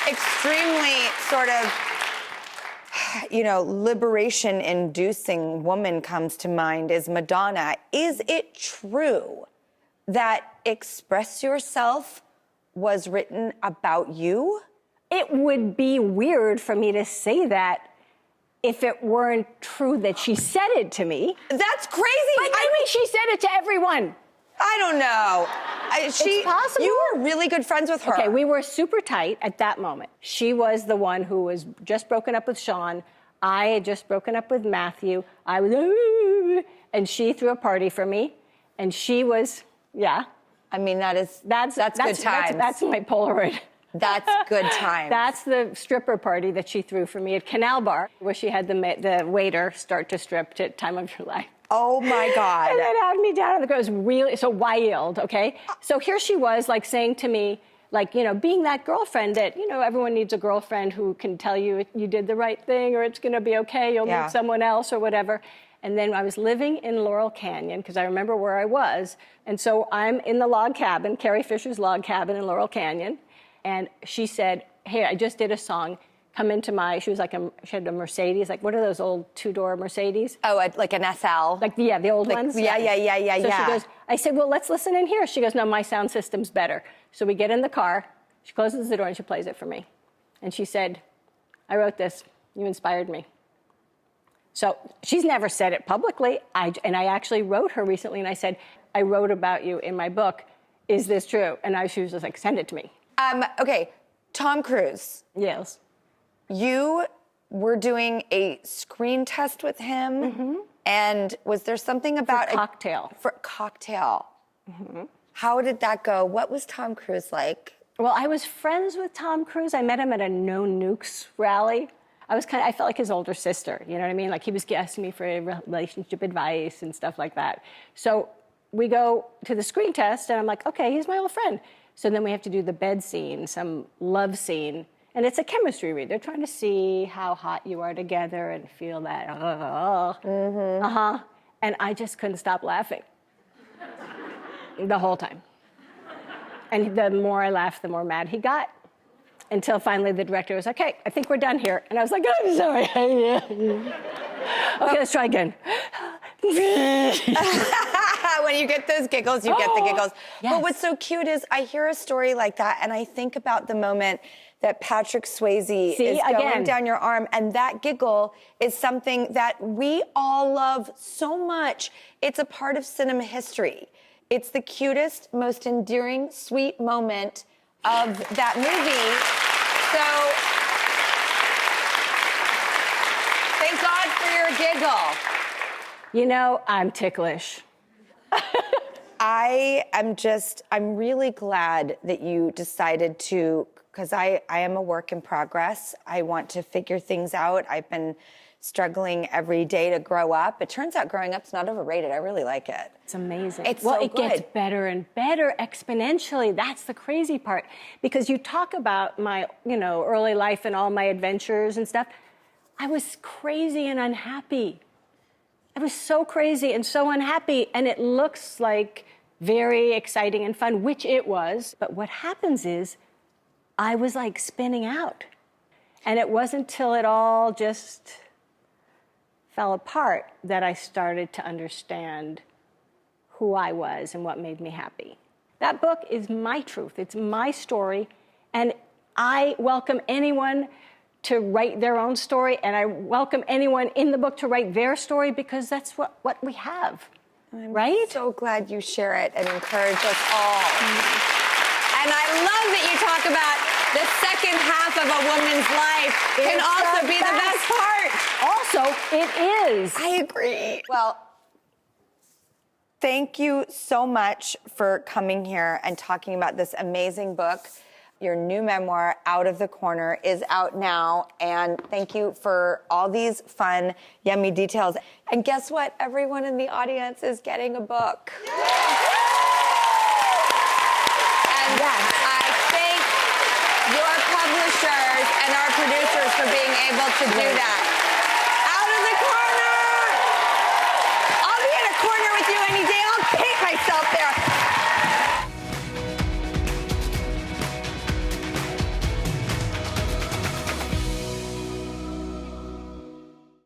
extremely sort of, liberation-inducing woman comes to mind is Madonna. Is it true that Express Yourself was written about you? It would be weird for me to say that if it weren't true that she said it to me. That's crazy. But maybe she said it to everyone. I don't know. It's possible. You were really good friends with her. Okay, we were super tight at that moment. She was the one who was just broken up with Sean. I had just broken up with Matthew. I was, and she threw a party for me. And she was, yeah. I mean, that's good times. That's my Polaroid. That's good times. That's the stripper party that she threw for me at Canal Bar, where she had the waiter start to strip to Time of Your Life. Oh, my God. And then had me down on the ground. It was really, so wild, okay? So here she was, like, saying to me, like, being that girlfriend that, everyone needs a girlfriend who can tell you you did the right thing or it's going to be okay, you'll meet someone else or whatever. And then I was living in Laurel Canyon, because I remember where I was. And so I'm in the log cabin, Carrie Fisher's log cabin in Laurel Canyon. And she said, hey, I just did a song. Come into she was like, she had a Mercedes, like, what are those old two-door Mercedes? Oh, like an SL. Like, yeah, the old ones. Yeah. So she goes, I said, well, let's listen in here. She goes, no, my sound system's better. So we get in the car. She closes the door and she plays it for me. And she said, I wrote this. You inspired me. So she's never said it publicly. And I actually wrote her recently, and I said, I wrote about you in my book. Is this true? And she was just like, send it to me. Okay, Tom Cruise. Yes. You were doing a screen test with him, and was there something about Cocktail. For Cocktail. How did that go? What was Tom Cruise like? Well, I was friends with Tom Cruise. I met him at a No Nukes rally. I felt like his older sister, you know what I mean? Like, he was asking me for relationship advice and stuff like that. So we go to the screen test, and I'm like, okay, he's my old friend. So then we have to do the bed scene, some love scene. And it's a chemistry read. They're trying to see how hot you are together and feel that, And I just couldn't stop laughing the whole time. And the more I laughed, the more mad he got. Until finally the director was like, okay, I think we're done here. And I was like, I'm sorry. Okay, let's try again. When you get those giggles, you get the giggles. Yes. But what's so cute is I hear a story like that, and I think about the moment that Patrick Swayze is going down your arm, and that giggle is something that we all love so much. It's a part of cinema history. It's the cutest, most endearing, sweet moment of that movie. So, thank God for your giggle. I'm ticklish. I'm really glad that you decided to, because I am a work in progress. I want to figure things out. I've been struggling every day to grow up. It turns out growing up's not overrated. I really like it. It's amazing. It gets better and better exponentially. That's the crazy part. Because you talk about my, early life and all my adventures and stuff. I was crazy and unhappy. I was so crazy and so unhappy, and it looks like very exciting and fun, which it was. But what happens is I was like spinning out. And it wasn't till it all just fell apart that I started to understand who I was and what made me happy. That book is my truth. It's my story. And I welcome anyone to write their own story, and I welcome anyone in the book to write their story, because that's what we have, right? I'm so glad you share it and encourage us all. And I love that you talk about the second half of a woman's life can also be the best part. Also, it is. I agree. Well, thank you so much for coming here and talking about this amazing book. Your new memoir, Out of the Corner, is out now. And thank you for all these fun, yummy details. And guess what? Everyone in the audience is getting a book. And I thank your publishers and our producers for being able to do that. Out of the corner! I'll be in a corner with you any day. I'll paint myself there.